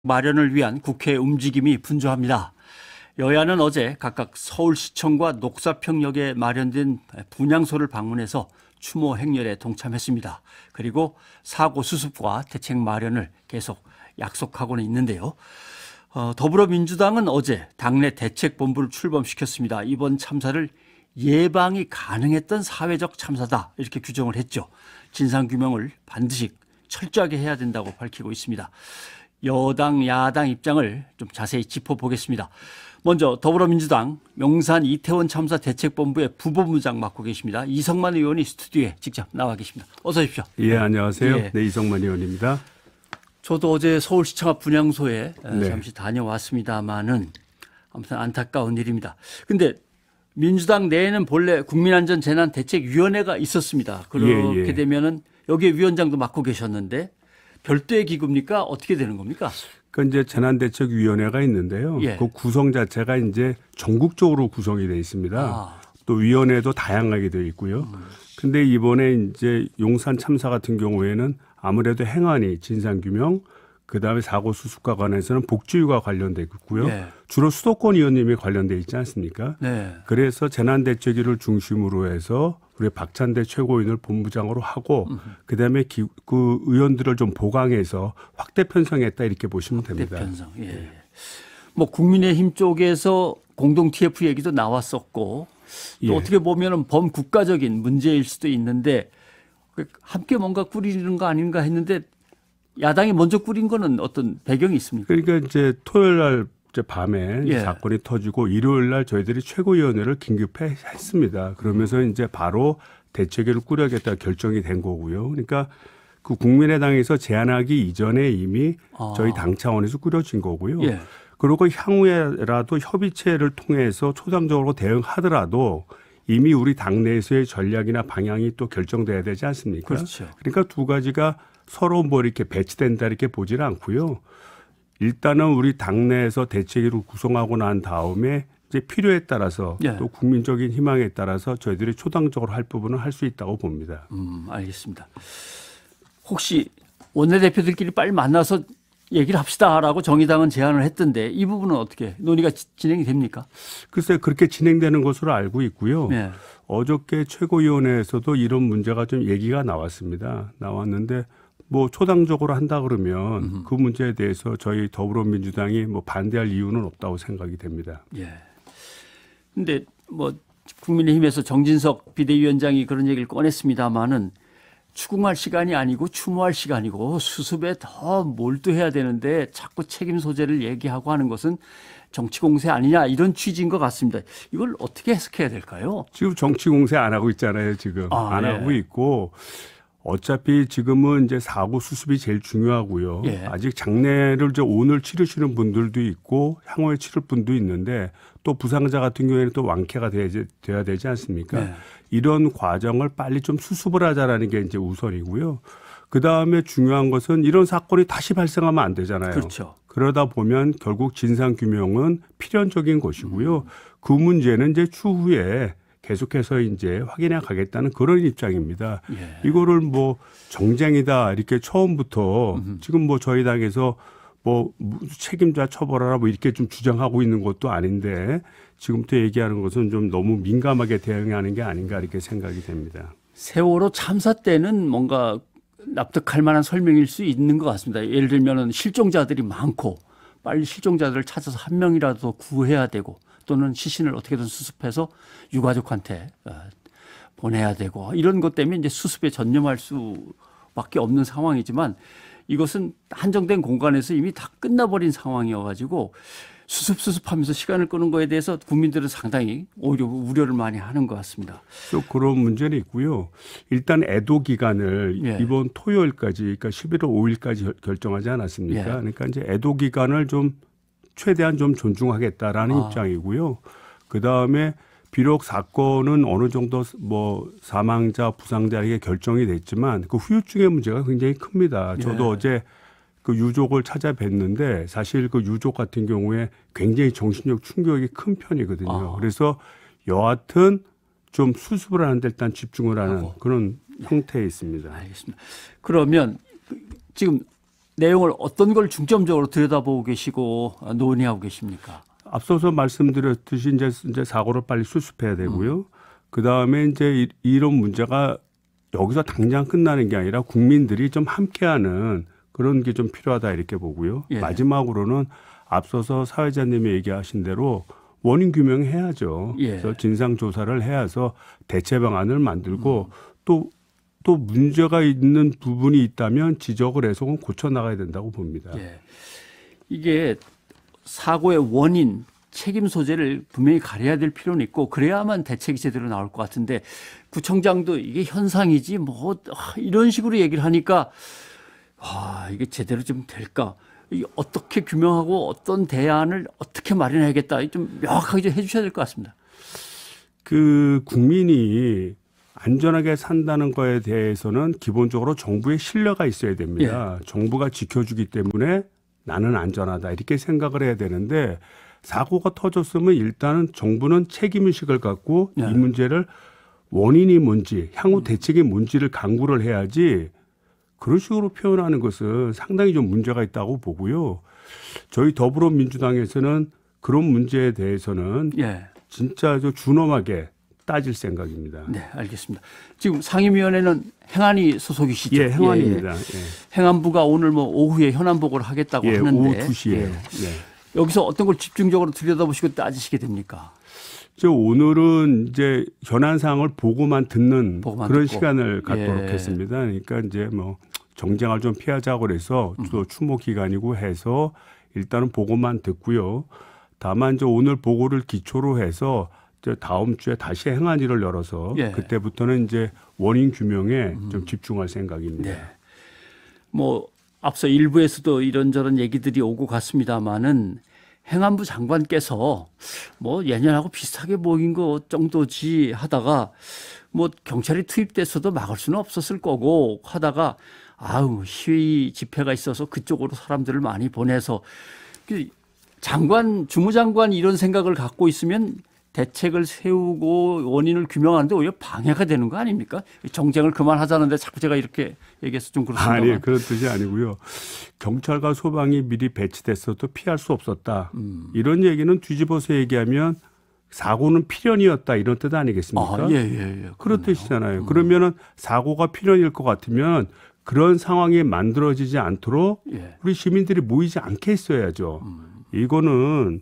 마련을 위한 국회 움직임이 분주합니다. 여야는 어제 각각 서울시청과 녹사평역에 마련된 분향소를 방문해서 추모 행렬에 동참했습니다. 그리고 사고 수습과 대책 마련을 계속 약속하고는 있는데요. 더불어민주당은 어제 당내 대책본부를 출범시켰습니다. 이번 참사를 예방이 가능했던 사회적 참사다 이렇게 규정을 했죠. 진상규명을 반드시 철저하게 해야 된다고 밝히고 있습니다. 여당, 야당 입장을 좀 자세히 짚어보겠습니다. 먼저 더불어민주당 용산 이태원 참사 대책본부의 부본부장 맡고 계십니다. 이성만 의원이 스튜디오에 직접 나와 계십니다. 어서 오십시오. 예, 안녕하세요. 예. 네, 이성만 의원입니다. 저도 어제 서울시청 앞 분향소에 잠시 다녀왔습니다마는 아무튼 안타까운 일입니다. 근데 민주당 내에는 본래 국민안전재난대책위원회가 있었습니다. 그렇게 되면은 여기에 위원장도 맡고 계셨는데 별도의 기구입니까? 어떻게 되는 겁니까? 그 이제 재난대책위원회가 있는데요. 예. 그 구성 자체가 이제 전국적으로 구성이 되어 있습니다. 또 위원회도 다양하게 되어 있고요. 근데 이번에 이제 용산 참사 같은 경우에는 아무래도 행안위 진상규명, 그다음에 사고 수습과 관해서는 복지위가 관련돼 있고요. 네. 주로 수도권 의원님이 관련돼 있지 않습니까? 네. 그래서 재난대책위를 중심으로 해서 우리 박찬대 최고위원을 본부장으로 하고 그다음에 그 의원들을 좀 보강해서 확대 편성했다 이렇게 보시면 됩니다. 확대 편성. 예. 뭐 국민의힘 쪽에서 공동 TF 얘기도 나왔었고 또 예. 어떻게 보면은 범국가적인 문제일 수도 있는데 함께 뭔가 꾸리는 거 아닌가 했는데 야당이 먼저 꾸린 거는 어떤 배경이 있습니까? 그러니까 이제 토요일 날 이제 밤에 예. 사건이 터지고 일요일 날 저희들이 최고위원회를 긴급히 했습니다. 그러면서 이제 바로 대책위를 꾸려야겠다 결정이 된 거고요. 그러니까 그 국민의당에서 제안하기 이전에 이미 저희 당 차원에서 꾸려진 거고요. 예. 그리고 향후에라도 협의체를 통해서 초당적으로 대응하더라도 이미 우리 당내에서의 전략이나 방향이 또 결정돼야 되지 않습니까? 그렇죠. 그러니까 두 가지가 서로 뭐 이렇게 배치된다 이렇게 보지는 않고요. 일단은 우리 당내에서 대책위를 구성하고 난 다음에 이제 필요에 따라서 예. 또 국민적인 희망에 따라서 저희들이 초당적으로 할 부분은 할 수 있다고 봅니다. 알겠습니다. 혹시 원내대표들끼리 빨리 만나서 얘기를 합시다라고 정의당은 제안을 했던데 이 부분은 어떻게 논의가 진행이 됩니까? 글쎄 그렇게 진행되는 것으로 알고 있고요. 네. 어저께 최고위원회에서도 이런 문제가 좀 얘기가 나왔습니다. 나왔는데 뭐 초당적으로 한다 그러면 그 문제에 대해서 저희 더불어민주당이 뭐 반대할 이유는 없다고 생각이 됩니다. 예. 근데 뭐 국민의힘에서 정진석 비대위원장이 그런 얘기를 꺼냈습니다마는 추궁할 시간이 아니고 추모할 시간이고 수습에 더 몰두해야 되는데 자꾸 책임 소재를 얘기하고 하는 것은 정치 공세 아니냐 이런 취지인 것 같습니다. 이걸 어떻게 해석해야 될까요? 지금 정치 공세 안 하고 있잖아요. 지금 안 예. 하고 있고 어차피 지금은 이제 사고 수습이 제일 중요하고요. 예. 아직 장례를 이제 오늘 치르시는 분들도 있고 향후에 치를 분도 있는데 또 부상자 같은 경우에는 또 완쾌가 돼야 되지 않습니까? 네. 이런 과정을 빨리 좀 수습을 하자라는 게 이제 우선이고요. 그 다음에 중요한 것은 이런 사건이 다시 발생하면 안 되잖아요. 그렇죠. 그러다 보면 결국 진상규명은 필연적인 것이고요. 그 문제는 이제 추후에 계속해서 이제 확인해 가겠다는 그런 입장입니다. 예. 이거를 뭐 정쟁이다 이렇게 처음부터 지금 뭐 저희 당에서 뭐 책임자 처벌하라 뭐 이렇게 좀 주장하고 있는 것도 아닌데 지금부터 얘기하는 것은 좀 너무 민감하게 대응하는 게 아닌가 이렇게 생각이 됩니다. 세월호 참사 때는 뭔가 납득할 만한 설명일 수 있는 것 같습니다. 예를 들면 실종자들이 많고 빨리 실종자들을 찾아서 한 명이라도 더 구해야 되고 또는 시신을 어떻게든 수습해서 유가족한테 보내야 되고 이런 것 때문에 이제 수습에 전념할 수밖에 없는 상황이지만 이것은 한정된 공간에서 이미 다 끝나버린 상황이어가지고 수습하면서 시간을 끄는 거에 대해서 국민들은 상당히 오히려 우려를 많이 하는 것 같습니다. 또 그런 문제는 있고요. 일단 애도 기간을 예. 이번 토요일까지 그러니까 11월 5일까지 결정하지 않았습니까? 예. 그러니까 이제 애도 기간을 좀 최대한 좀 존중하겠다라는 입장이고요. 그 다음에 비록 사건은 어느 정도 뭐 사망자, 부상자 이게 결정이 됐지만 그 후유증의 문제가 굉장히 큽니다. 저도 예. 어제 그 유족을 찾아뵀는데 사실 그 유족 같은 경우에 굉장히 정신적 충격이 큰 편이거든요. 그래서 여하튼 좀 수습을 하는데 일단 집중을 하는 그런 형태에 있습니다. 알겠습니다. 그러면 지금 내용을 어떤 걸 중점적으로 들여다보고 계시고 논의하고 계십니까? 앞서서 말씀드렸듯이 이제 사고를 빨리 수습해야 되고요. 그 다음에 이제 이런 문제가 여기서 당장 끝나는 게 아니라 국민들이 좀 함께하는 그런 게 좀 필요하다 이렇게 보고요. 예. 마지막으로는 앞서서 사회자님이 얘기하신 대로 원인 규명해야죠. 예. 그래서 진상 조사를 해서 대체 방안을 만들고 또 문제가 있는 부분이 있다면 지적을 해서 고쳐 나가야 된다고 봅니다. 예. 이게 사고의 원인, 책임 소재를 분명히 가려야 될 필요는 있고 그래야만 대책이 제대로 나올 것 같은데 구청장도 이게 현상이지 뭐 이런 식으로 얘기를 하니까 이게 제대로 좀 될까? 이게 어떻게 규명하고 어떤 대안을 어떻게 마련해야겠다. 좀 명확하게 좀 해주셔야 될 것 같습니다. 그 국민이 안전하게 산다는 거에 대해서는 기본적으로 정부의 신뢰가 있어야 됩니다. 예. 정부가 지켜주기 때문에 나는 안전하다 이렇게 생각을 해야 되는데 사고가 터졌으면 일단은 정부는 책임의식을 갖고 예. 이 문제를 원인이 뭔지 향후 대책이 뭔지를 강구를 해야지 그런 식으로 표현하는 것은 상당히 좀 문제가 있다고 보고요. 저희 더불어민주당에서는 그런 문제에 대해서는 예. 진짜 준엄하게 따질 생각입니다. 네, 알겠습니다. 지금 상임위원회는 행안위 소속이시죠? 예, 행안입니다. 예. 예. 행안부가 오늘 뭐 오후에 현안 보고를 하겠다고 예, 하는데 오후 2시에. 예. 예. 여기서 어떤 걸 집중적으로 들여다보시고 따지시게 됩니까? 오늘은 이제 현안 사항을 보고만 듣는 보고만 그런 듣고. 시간을 갖도록 예. 했습니다. 그러니까 이제 뭐 정쟁을 좀 피하자고 그래서 또 추모 기간이고 해서 일단은 보고만 듣고요. 다만 이제 오늘 보고를 기초로 해서 이제 다음 주에 다시 행안위를 열어서 예. 그때부터는 이제 원인 규명에 좀 집중할 생각입니다. 네. 뭐 앞서 일부에서도 이런저런 얘기들이 오고 갔습니다마는 행안부 장관께서 뭐 예년하고 비슷하게 보인 거 정도지 하다가 뭐 경찰이 투입돼서도 막을 수는 없었을 거고 하다가 시위 집회가 있어서 그쪽으로 사람들을 많이 보내서 장관, 주무장관이 이런 생각을 갖고 있으면 대책을 세우고 원인을 규명하는데 오히려 방해가 되는 거 아닙니까? 정쟁을 그만하자는데 자꾸 제가 이렇게 얘기해서 좀 그렇습니다. 아니, 그런 뜻이 아니고요. 경찰과 소방이 미리 배치됐어도 피할 수 없었다. 이런 얘기는 뒤집어서 얘기하면 사고는 필연이었다 이런 뜻 아니겠습니까? 예. 그런 뜻이잖아요. 그러면은 사고가 필연일 것 같으면 그런 상황이 만들어지지 않도록 예. 우리 시민들이 모이지 않게 했어야죠. 이거는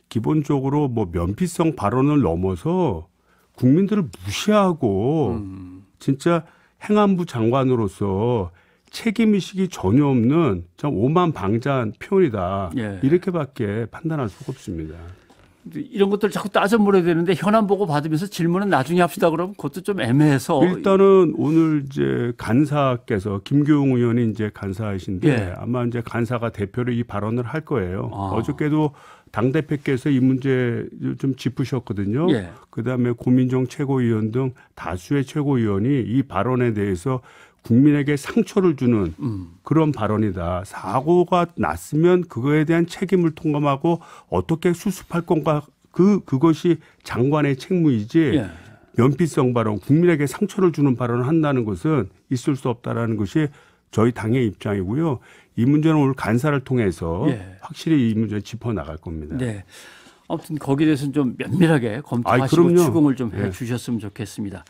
기본적으로 뭐 면피성 발언을 넘어서 국민들을 무시하고 진짜 행안부 장관으로서 책임의식이 전혀 없는 참 오만방자한 표현이다. 예. 이렇게밖에 판단할 수가 없습니다. 이런 것들 자꾸 따져 물어야 되는데 현안 보고 받으면서 질문은 나중에 합시다 그러면 그것도 좀 애매해서 일단은 오늘 이제 간사께서 김교웅 의원이 이제 간사이신데 예. 아마 이제 간사가 대표로 이 발언을 할 거예요. 어저께도 당대표께서 이 문제 좀 짚으셨거든요. 예. 그다음에 고민정 최고위원 등 다수의 최고위원이 이 발언에 대해서 국민에게 상처를 주는 그런 발언이다. 사고가 났으면 그거에 대한 책임을 통감하고 어떻게 수습할 건가 그것이 장관의 책무이지 예. 면피성 발언, 국민에게 상처를 주는 발언을 한다는 것은 있을 수 없다라는 것이 저희 당의 입장이고요. 이 문제는 오늘 간사를 통해서 예. 확실히 이 문제 짚어 나갈 겁니다. 네. 아무튼 거기에 대해서는 좀 면밀하게 검토하시고 그럼요. 추궁을 좀 해 주셨으면 좋겠습니다.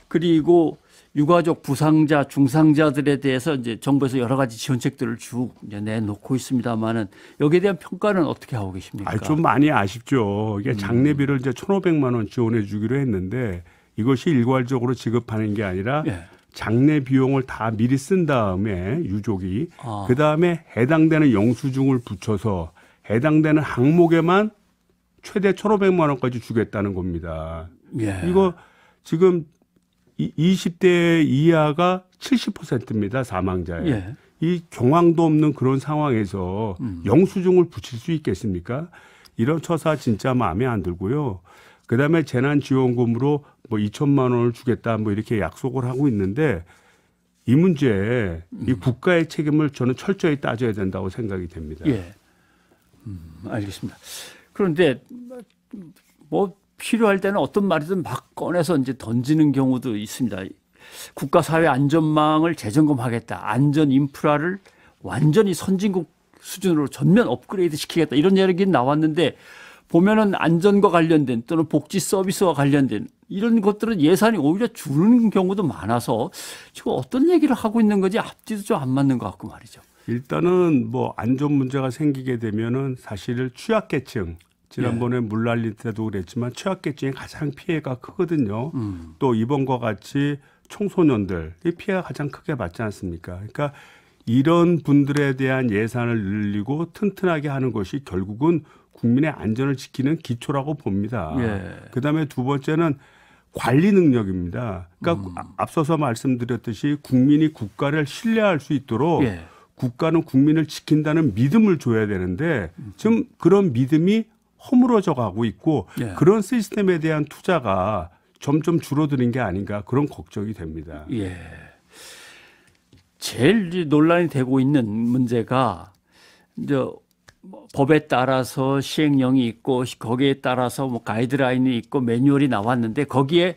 그리고 유가족 부상자, 중상자들에 대해서 이제 정부에서 여러 가지 지원책들을 쭉 내놓고 있습니다만은 여기에 대한 평가는 어떻게 하고 계십니까? 좀 많이 아쉽죠. 이게 장례비를 이제 1,500만 원 지원해 주기로 했는데 이것이 일괄적으로 지급하는 게 아니라 예. 장례 비용을 다 미리 쓴 다음에 유족이 그다음에 해당되는 영수증을 붙여서 해당되는 항목에만 최대 1,500만 원까지 주겠다는 겁니다. 예. 이거 지금 20대 이하가 70%입니다. 사망자의. 예. 이 경황도 없는 그런 상황에서 영수증을 붙일 수 있겠습니까? 이런 처사 진짜 마음에 안 들고요. 그다음에 재난지원금으로 뭐 2천만 원을 주겠다 뭐 이렇게 약속을 하고 있는데 이 문제 이 국가의 책임을 저는 철저히 따져야 된다고 생각이 됩니다. 예. 알겠습니다. 그런데 뭐 필요할 때는 어떤 말이든 막 꺼내서 이제 던지는 경우도 있습니다. 국가 사회 안전망을 재점검하겠다. 안전 인프라를 완전히 선진국 수준으로 전면 업그레이드 시키겠다 이런 이야기 나왔는데 보면은 안전과 관련된 또는 복지 서비스와 관련된 이런 것들은 예산이 오히려 줄는 경우도 많아서 지금 어떤 얘기를 하고 있는 건지 앞뒤도 좀 안 맞는 것 같고 말이죠. 일단은 뭐 안전 문제가 생기게 되면은 사실 취약계층 지난번에 물 날릴 때도 그랬지만 취약계층이 가장 피해가 크거든요. 또 이번과 같이 청소년들 이 피해가 가장 크게 받지 않습니까? 그러니까 이런 분들에 대한 예산을 늘리고 튼튼하게 하는 것이 결국은 국민의 안전을 지키는 기초라고 봅니다. 그다음에 두 번째는 관리 능력입니다. 그러니까 앞서서 말씀드렸듯이 국민이 국가를 신뢰할 수 있도록 국가는 국민을 지킨다는 믿음을 줘야 되는데 지금 그런 믿음이 허물어져 가고 있고 그런 시스템에 대한 투자가 점점 줄어드는 게 아닌가 그런 걱정이 됩니다. 제일 논란이 되고 있는 문제가 이제 법에 따라서 시행령이 있고 거기에 따라서 뭐 가이드라인이 있고 매뉴얼이 나왔는데 거기에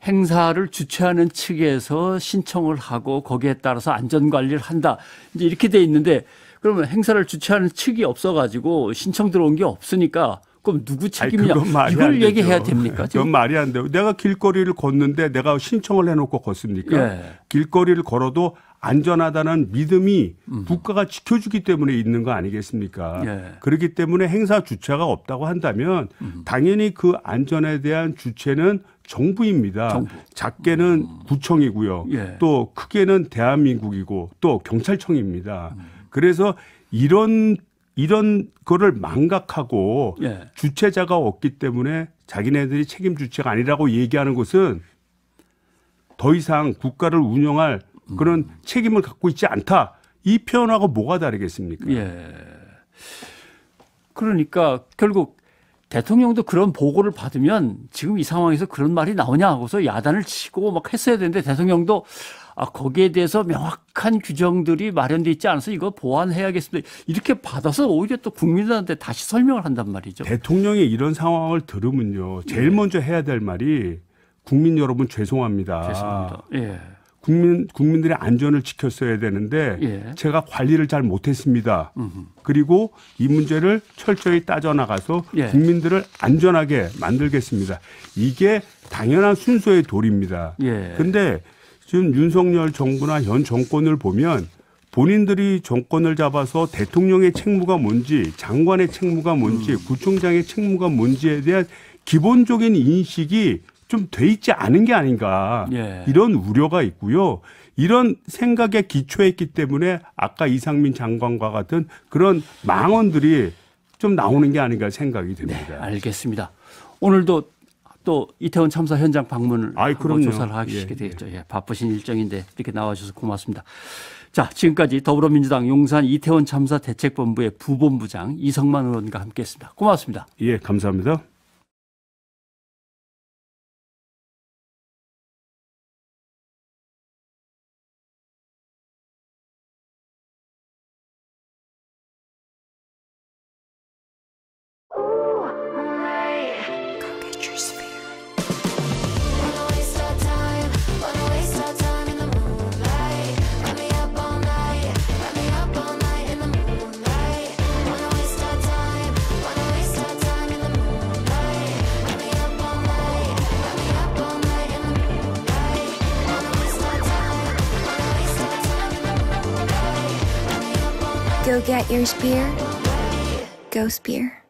행사를 주최하는 측에서 신청을 하고 거기에 따라서 안전관리를 한다. 이제 이렇게 돼 있는데 그러면 행사를 주최하는 측이 없어가지고 신청 들어온 게 없으니까 그럼 누구 책임이냐? 이걸 얘기해야 됩니까? 지금? 그건 말이 안 돼요. 내가 길거리를 걷는데 내가 신청을 해놓고 걷습니까? 길거리를 걸어도 안전하다는 믿음이 국가가 지켜주기 때문에 있는 거 아니겠습니까? 그렇기 때문에 행사 주체가 없다고 한다면 당연히 그 안전에 대한 주체는 정부입니다. 작게는 구청이고요. 또 크게는 대한민국이고 또 경찰청입니다. 그래서 이런 거를 망각하고 주체자가 없기 때문에 자기네들이 책임 주체가 아니라고 얘기하는 것은 더 이상 국가를 운영할 그런 책임을 갖고 있지 않다. 이 표현하고 뭐가 다르겠습니까? 그러니까 결국 대통령도 그런 보고를 받으면 지금 이 상황에서 그런 말이 나오냐 하고서 야단을 치고 막 했어야 되는데 대통령도 거기에 대해서 명확한 규정들이 마련돼 있지 않아서 이거 보완해야겠습니다. 이렇게 받아서 오히려 또 국민들한테 다시 설명을 한단 말이죠. 대통령이 이런 상황을 들으면요. 제일 먼저 해야 될 말이 국민 여러분 죄송합니다. 국민들의 안전을 지켰어야 되는데 제가 관리를 잘 못했습니다. 그리고 이 문제를 철저히 따져나가서 국민들을 안전하게 만들겠습니다. 이게 당연한 순서의 도리입니다. 그런데 지금 윤석열 정부나 현 정권을 보면 본인들이 정권을 잡아서 대통령의 책무가 뭔지 장관의 책무가 뭔지 구청장의 책무가 뭔지에 대한 기본적인 인식이 좀 돼 있지 않은 게 아닌가 이런 우려가 있고요. 이런 생각에 기초했기 때문에 아까 이상민 장관과 같은 그런 망언들이 좀 나오는 게 아닌가 생각이 됩니다. 알겠습니다. 오늘도 또 이태원 참사 현장 방문을 하고 조사를 하시게 되겠죠. 바쁘신 일정인데 이렇게 나와주셔서 고맙습니다. 자, 지금까지 더불어민주당 용산 이태원 참사 대책본부의 부본부장 이성만 의원과 함께했습니다. 고맙습니다. 감사합니다. Go get your spear. Go spear.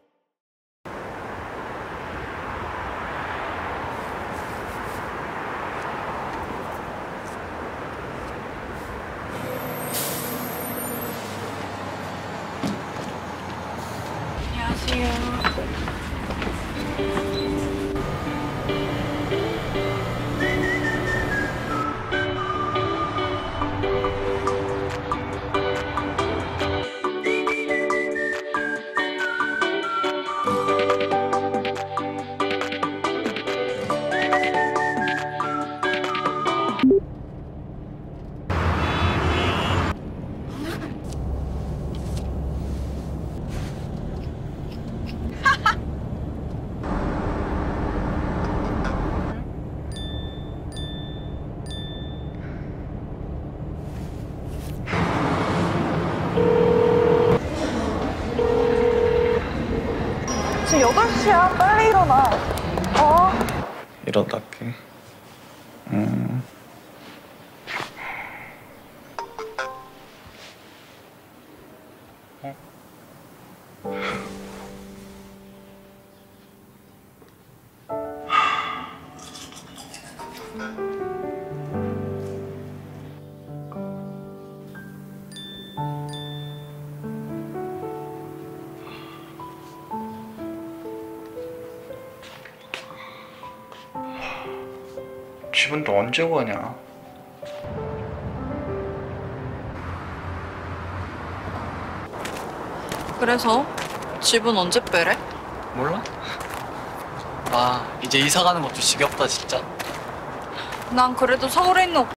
지금 8시야. 빨리 일어나. 일어날게. 집은 또 언제 가냐? 그래서 집은 언제 빼래? 몰라? 아, 이제 이사 가는 것도 지겹다 진짜. 난 그래도 서울에 있는